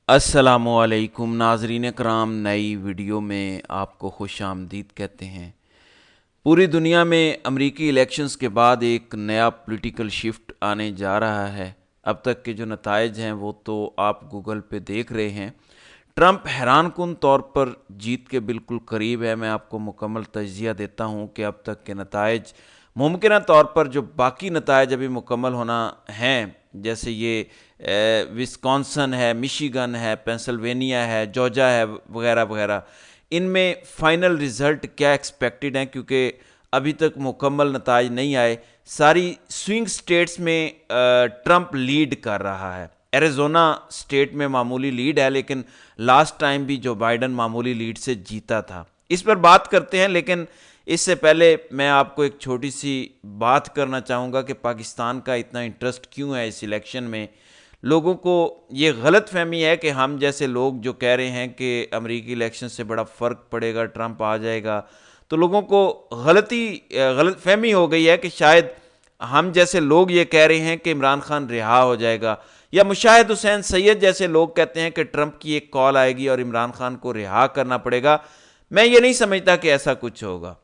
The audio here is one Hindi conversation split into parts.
अस्सलामुअलैकुम नाज़रीन कराम, नई वीडियो में आपको खुश आमदीद कहते हैं। पूरी दुनिया में अमरीकी इलेक्शंस के बाद एक नया पॉलिटिकल शिफ्ट आने जा रहा है। अब तक के जो नताइज हैं वो तो आप गूगल पे देख रहे हैं। ट्रंप हैरानकुन तौर पर जीत के बिल्कुल करीब है। मैं आपको मुकम्मल तज्ज़िया देता हूँ कि अब तक के नताइज मुमकिन तौर पर जो बाकी नताइज अभी मुकम्मल होना हैं, जैसे ये विस्कॉन्सन है, मिशिगन है, पेंसिल्वेनिया है, जॉर्जिया है, वगैरह वगैरह, इनमें फ़ाइनल रिज़ल्ट क्या एक्सपेक्टेड हैं, क्योंकि अभी तक मुकम्मल नताइज नहीं आए। सारी स्विंग स्टेट्स में ट्रंप लीड कर रहा है। एरिज़ोना स्टेट में मामूली लीड है, लेकिन लास्ट टाइम भी जो बाइडन मामूली लीड से जीता था। इस पर बात करते हैं, लेकिन इससे पहले मैं आपको एक छोटी सी बात करना चाहूँगा कि पाकिस्तान का इतना इंटरेस्ट क्यों है इस इलेक्शन में। लोगों को ये गलत फहमी है कि हम जैसे लोग जो कह रहे हैं कि अमेरिकी इलेक्शन से बड़ा फ़र्क पड़ेगा, ट्रंप आ जाएगा, तो लोगों को गलत फहमी हो गई है कि शायद हम जैसे लोग ये कह रहे हैं कि इमरान खान रिहा हो जाएगा, या मुशाहिद हुसैन सैयद जैसे लोग कहते हैं कि ट्रंप की एक कॉल आएगी और इमरान खान को रिहा करना पड़ेगा। मैं ये नहीं समझता कि ऐसा कुछ होगा।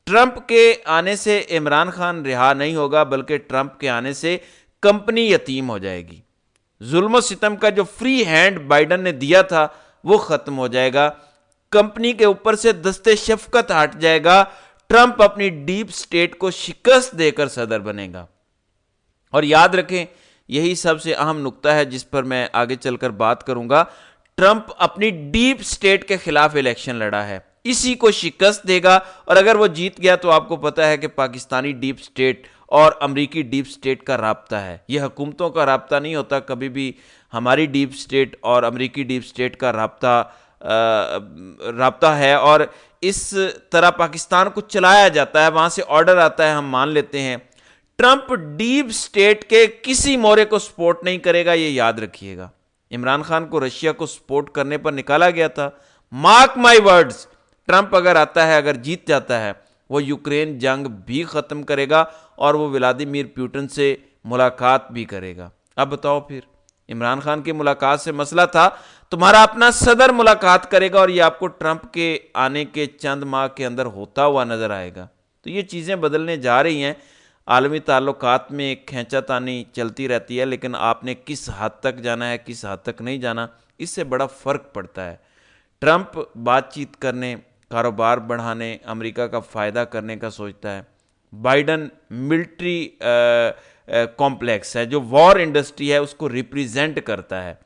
ट्रंप के आने से इमरान खान रिहा नहीं होगा, बल्कि ट्रंप के आने से कंपनी यतीम हो जाएगी। जुल्म सितम का जो फ्री हैंड बाइडन ने दिया था वो खत्म हो जाएगा। कंपनी के ऊपर से दस्ते शफकत हट जाएगा। ट्रंप अपनी डीप स्टेट को शिकस्त देकर सदर बनेगा। और याद रखें, यही सबसे अहम नुक्ता है जिस पर मैं आगे चलकर बात करूंगा। ट्रंप अपनी डीप स्टेट के खिलाफ इलेक्शन लड़ा है, इसी को शिकस्त देगा। और अगर वो जीत गया तो आपको पता है कि पाकिस्तानी डीप स्टेट और अमरीकी डीप स्टेट का राब्ता है। यह हुकूमतों का राब्ता नहीं होता, कभी भी हमारी डीप स्टेट और अमरीकी डीप स्टेट का राब्ता है। और इस तरह पाकिस्तान को चलाया जाता है, वहां से ऑर्डर आता है, हम मान लेते हैं। ट्रंप डीप स्टेट के किसी मोरे को सपोर्ट नहीं करेगा, ये याद रखिएगा। इमरान खान को रशिया को सपोर्ट करने पर निकाला गया था। मार्क माई वर्ड्स, ट्रंप अगर आता है, अगर जीत जाता है, वो यूक्रेन जंग भी खत्म करेगा और वो व्लादिमीर पुतिन से मुलाकात भी करेगा। अब बताओ फिर, इमरान खान की मुलाकात से मसला था, तुम्हारा अपना सदर मुलाकात करेगा और ये आपको ट्रंप के आने के चंद माह के अंदर होता हुआ नजर आएगा। तो ये चीज़ें बदलने जा रही हैं। आलमी ताल्लुकात में एक खींचातानी चलती रहती है, लेकिन आपने किस हद तक जाना है, किस हद तक नहीं जाना, इससे बड़ा फ़र्क पड़ता है। ट्रंप बातचीत करने, कारोबार बढ़ाने, अमेरिका का फ़ायदा करने का सोचता है। बाइडन मिलिट्री कॉम्प्लेक्स है, जो वॉर इंडस्ट्री है उसको रिप्रेजेंट करता है,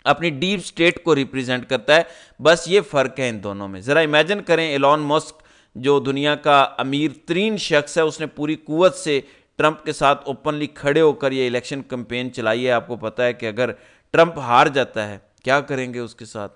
अपनी डीप स्टेट को रिप्रेजेंट करता है। बस ये फ़र्क है इन दोनों में। ज़रा इमेजिन करें, एलॉन मस्क जो दुनिया का अमीर तरीन शख्स है, उसने पूरी कुव्वत से ट्रंप के साथ ओपनली खड़े होकर ये इलेक्शन कैंपेन चलाई है। आपको पता है कि अगर ट्रंप हार जाता है क्या करेंगे उसके साथ,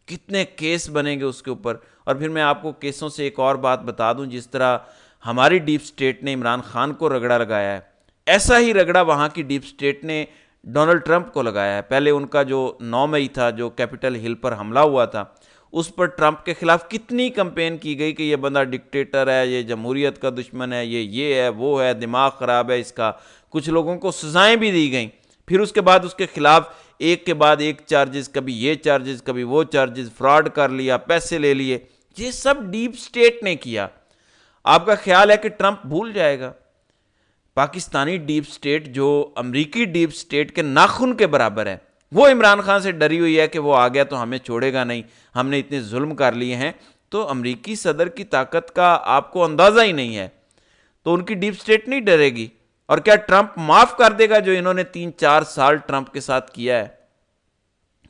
कितने केस बनेंगे उसके ऊपर। और फिर मैं आपको केसों से एक और बात बता दूं, जिस तरह हमारी डीप स्टेट ने इमरान खान को रगड़ा लगाया है, ऐसा ही रगड़ा वहाँ की डीप स्टेट ने डोनाल्ड ट्रंप को लगाया है। पहले उनका जो 9 मई था, जो कैपिटल हिल पर हमला हुआ था, उस पर ट्रंप के खिलाफ कितनी कंपेन की गई कि ये बंदा डिक्टेटर है, ये जमहूरियत का दुश्मन है, ये है, वो है, दिमाग ख़राब है इसका। कुछ लोगों को सजाएं भी दी गई। फिर उसके बाद उसके खिलाफ एक के बाद एक चार्जेस, कभी ये चार्जेस, कभी वो चार्जेस, फ्रॉड कर लिया, पैसे ले लिए। ये सब डीप स्टेट ने किया। आपका ख्याल है कि ट्रंप भूल जाएगा? पाकिस्तानी डीप स्टेट जो अमरीकी डीप स्टेट के नाखून के बराबर है, वो इमरान खान से डरी हुई है कि वो आ गया तो हमें छोड़ेगा नहीं, हमने इतने जुल्म कर लिए हैं। तो अमरीकी सदर की ताकत का आपको अंदाज़ा ही नहीं है, तो उनकी डीप स्टेट नहीं डरेगी। और क्या ट्रंप माफ़ कर देगा जो इन्होंने 3-4 साल ट्रंप के साथ किया है?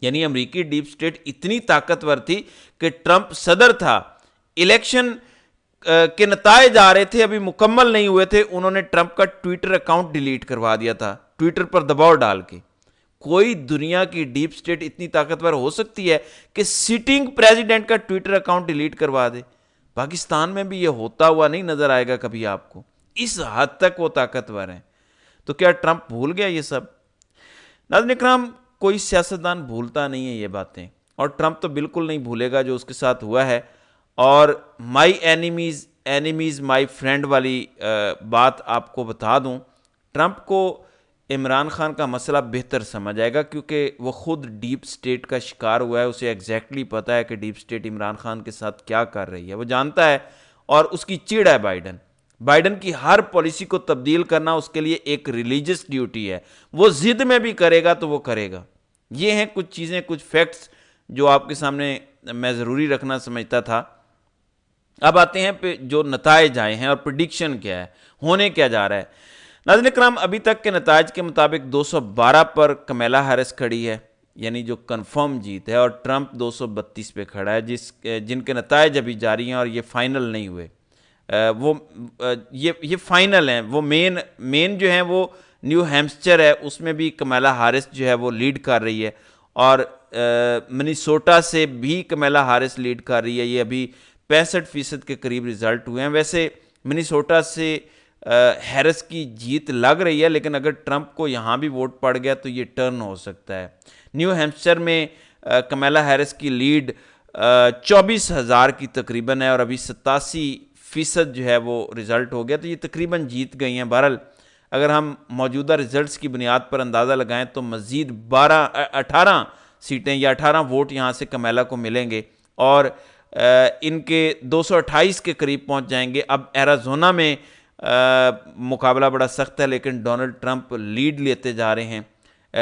यानी अमरीकी डीप स्टेट इतनी ताकतवर थी कि ट्रंप सदर था, इलेक्शन के नतायज आ रहे थे, अभी मुकम्मल नहीं हुए थे, उन्होंने ट्रंप का ट्विटर अकाउंट डिलीट करवा दिया था, ट्विटर पर दबाव डाल के। कोई दुनिया की डीप स्टेट इतनी ताकतवर हो सकती है कि सिटिंग प्रेसिडेंट का ट्विटर अकाउंट डिलीट करवा दे? पाकिस्तान में भी ये होता हुआ नहीं नजर आएगा कभी आपको। इस हद तक वो ताकतवर हैं। तो क्या ट्रंप भूल गया ये सब? नाज़रीन इकराम, कोई सियासतदान भूलता नहीं है ये बातें, और ट्रंप तो बिल्कुल नहीं भूलेगा जो उसके साथ हुआ है। और माई एनिमीज़ एनिमीज़ माई फ्रेंड वाली बात आपको बता दूं, ट्रंप को इमरान खान का मसला बेहतर समझ आएगा, क्योंकि वो खुद डीप स्टेट का शिकार हुआ है। उसे एग्जैक्टली पता है कि डीप स्टेट इमरान खान के साथ क्या कर रही है, वो जानता है। और उसकी चिड़ है बाइडन की हर पॉलिसी को तब्दील करना उसके लिए एक रिलीजियस ड्यूटी है। वो जिद में भी करेगा तो वो करेगा। ये हैं कुछ चीज़ें, कुछ फैक्ट्स जो आपके सामने मैं ज़रूरी रखना समझता था। अब आते हैं पे जो नतायज आए हैं और प्रिडिक्शन क्या है, होने क्या जा रहा है। नाज़रीन इकराम, अभी तक के नतायज के मुताबिक 212 पर कमला हैरिस खड़ी है, यानी जो कंफर्म जीत है, और ट्रंप 232 पे खड़ा है, जिनके नतायज अभी जारी हैं और ये फाइनल नहीं हुए। ये फाइनल हैं। वो मेन जो है वो न्यू हैम्पशायर है, उसमें भी कमला हैरिस जो है वो लीड कर रही है, और मिनीसोटा से भी कमला हैरिस लीड कर रही है। ये अभी 65% के करीब रिजल्ट हुए हैं। वैसे मिनीसोटा से हैरिस की जीत लग रही है, लेकिन अगर ट्रंप को यहाँ भी वोट पड़ गया तो ये टर्न हो सकता है। न्यू हैम्पशायर में कमला हैरिस की लीड 24,000 की तकरीबन है, और अभी 87% जो है वो रिज़ल्ट हो गया, तो ये तकरीबन जीत गई हैं। बहरहाल अगर हम मौजूदा रिजल्ट्स की बुनियाद पर अंदाज़ा लगाएं तो मज़ीद 18 सीटें या 18 वोट यहाँ से कमला को मिलेंगे, और इनके 228 के करीब पहुँच जाएंगे। अब एरिज़ोना में मुकाबला बड़ा सख्त है, लेकिन डोनाल्ड ट्रंप लीड लेते जा रहे हैं।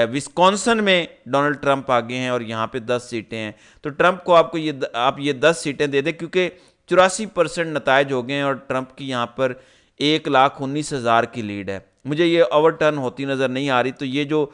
विस्कॉन्सन में डोनाल्ड ट्रंप आगे हैं और यहाँ पे 10 सीटें हैं। तो ट्रंप को आप ये 10 सीटें दे दें, क्योंकि 84% नतायज हो गए हैं, और ट्रंप की यहाँ पर 1,19,000 की लीड है। मुझे ये ओवरटर्न होती नज़र नहीं आ रही। तो ये जो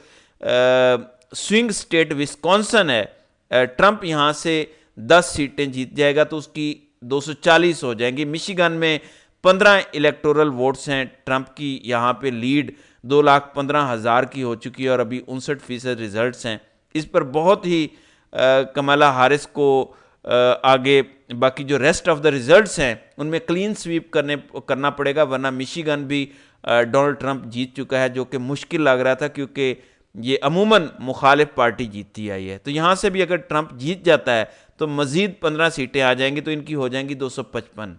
स्विंग स्टेट विस्कॉन्सन है, ट्रंप यहाँ से 10 सीटें जीत जाएगा तो उसकी 240 हो जाएंगी। मिशिगन में 15 इलेक्टोरल वोट्स हैं, ट्रंप की यहाँ पे लीड 2,15,000 की हो चुकी है, और अभी 59% रिजल्ट्स हैं। इस पर बहुत ही कमला हैरिस को आगे बाकी जो रेस्ट ऑफ द रिजल्ट्स हैं उनमें क्लीन स्वीप करना पड़ेगा, वरना मिशिगन भी डोनाल्ड ट्रंप जीत चुका है, जो कि मुश्किल लग रहा था, क्योंकि ये अमूमन मुखालिफ पार्टी जीतती आई है। तो यहाँ से भी अगर ट्रंप जीत जाता है तो मज़ीद 15 सीटें आ जाएंगी, तो इनकी हो जाएंगी 255।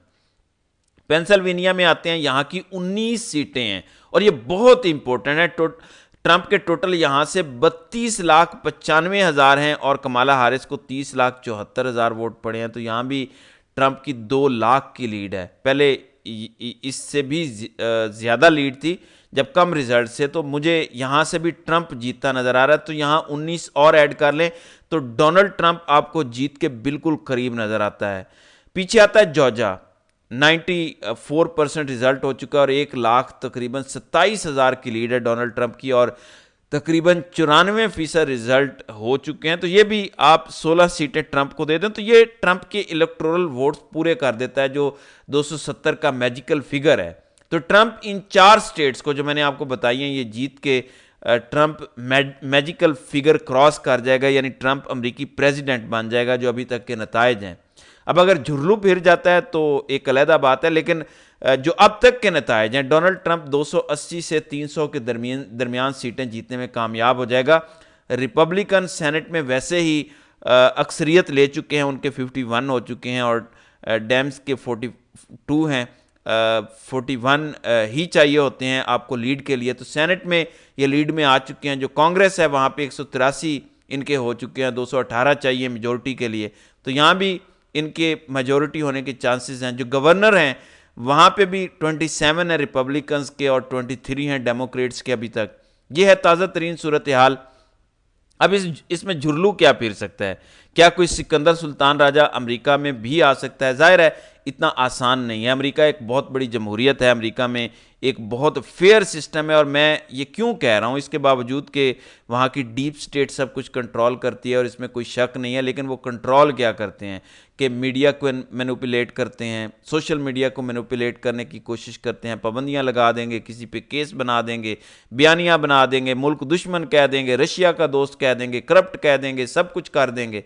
पेंसिल्वेनिया में आते हैं, यहाँ की 19 सीटें हैं, और ये बहुत इंपॉर्टेंट है। ट्रंप के टोटल यहाँ से 32,95,000 हैं, और कमला हैरिस को 30,74,000 वोट पड़े हैं। तो यहाँ भी ट्रंप की 2 लाख की लीड है। पहले इससे भी ज़्यादा लीड थी जब कम रिजल्ट से, तो मुझे यहाँ से भी ट्रंप जीतता नज़र आ रहा है। तो यहाँ 19 और ऐड कर लें तो डोनाल्ड ट्रंप आपको जीत के बिल्कुल करीब नज़र आता है। पीछे आता है जॉर्जिया, 94% रिजल्ट हो चुका है, और 1,00,000 तकरीबन 27,000 की लीड है डोनाल्ड ट्रंप की, और तकरीबन 94% रिजल्ट हो चुके हैं। तो ये भी आप 16 सीटें ट्रंप को दे दें तो ये ट्रंप के इलेक्टोरल वोट्स पूरे कर देता है, जो 270 का मैजिकल फिगर है। तो ट्रंप इन 4 स्टेट्स को जो मैंने आपको बताई हैं ये जीत के ट्रंप मैजिकल फिगर क्रॉस कर जाएगा, यानी ट्रंप अमेरिकी प्रेसिडेंट बन जाएगा, जो अभी तक के नतायज हैं। अब अगर झुर्लू फिर जाता है तो एक अलहदा बात है, लेकिन जो अब तक के नतायज हैं, डोनाल्ड ट्रंप 280 से 300 के दरमियान सीटें जीतने में कामयाब हो जाएगा। रिपब्लिकन सेनेट में वैसे ही अक्सरियत ले चुके हैं, उनके 51 हो चुके हैं, और डेम्स के 42 हैं। 41 ही चाहिए होते हैं आपको लीड के लिए, तो सेनेट में ये लीड में आ चुके हैं। जो कांग्रेस है वहाँ पे 183 इनके हो चुके हैं, 218 चाहिए मेजोरिटी के लिए, तो यहाँ भी इनके मेजोरिटी होने के चांसेस हैं। जो गवर्नर हैं वहाँ पे भी 27 है रिपब्लिकन्स के और 23 हैं डेमोक्रेट्स के अभी तक। ये है ताज़ा तरीन सूरत हाल। अब इसमें झुर्लू क्या फिर सकता है? क्या कोई सिकंदर सुल्तान राजा अमेरिका में भी आ सकता है? जाहिर है इतना आसान नहीं है। अमेरिका एक बहुत बड़ी जमहूरियत है, अमेरिका में एक बहुत फेयर सिस्टम है, और मैं ये क्यों कह रहा हूँ, इसके बावजूद कि वहाँ की डीप स्टेट सब कुछ कंट्रोल करती है और इसमें कोई शक नहीं है, लेकिन वो कंट्रोल क्या करते हैं कि मीडिया को मैनिपुलेट करते हैं, सोशल मीडिया को मैनिपुलेट करने की कोशिश करते हैं, पाबंदियाँ लगा देंगे, किसी पे केस बना देंगे, बयानियाँ बना देंगे, मुल्क दुश्मन कह देंगे, रशिया का दोस्त कह देंगे, करप्ट कह देंगे, सब कुछ कर देंगे।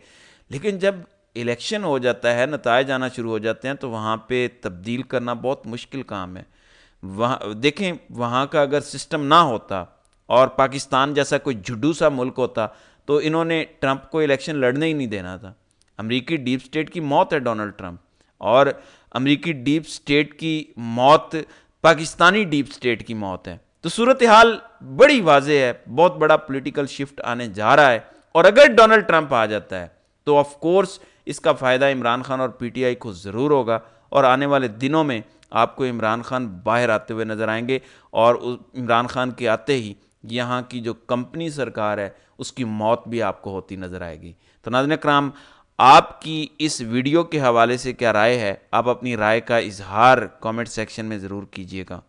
लेकिन जब इलेक्शन हो जाता है, नतायज आना शुरू हो जाते हैं, तो वहाँ पे तब्दील करना बहुत मुश्किल काम है। वहाँ देखें, वहाँ का अगर सिस्टम ना होता और पाकिस्तान जैसा कोई झुड्डू सा मुल्क होता तो इन्होंने ट्रंप को इलेक्शन लड़ने ही नहीं देना था। अमेरिकी डीप स्टेट की मौत है डोनाल्ड ट्रंप, और अमेरिकी डीप स्टेट की मौत पाकिस्तानी डीप स्टेट की मौत है। तो सूरत हाल बड़ी वाज़ेह है, बहुत बड़ा पॉलिटिकल शिफ्ट आने जा रहा है। और अगर डोनाल्ड ट्रंप आ जाता है तो ऑफ कोर्स इसका फ़ायदा इमरान खान और पीटीआई को ज़रूर होगा, और आने वाले दिनों में आपको इमरान खान बाहर आते हुए नज़र आएंगे, और इमरान खान के आते ही यहाँ की जो कंपनी सरकार है उसकी मौत भी आपको होती नज़र आएगी। तो नाज़रीन इकराम, आपकी इस वीडियो के हवाले से क्या राय है? आप अपनी राय का इजहार कमेंट सेक्शन में ज़रूर कीजिएगा।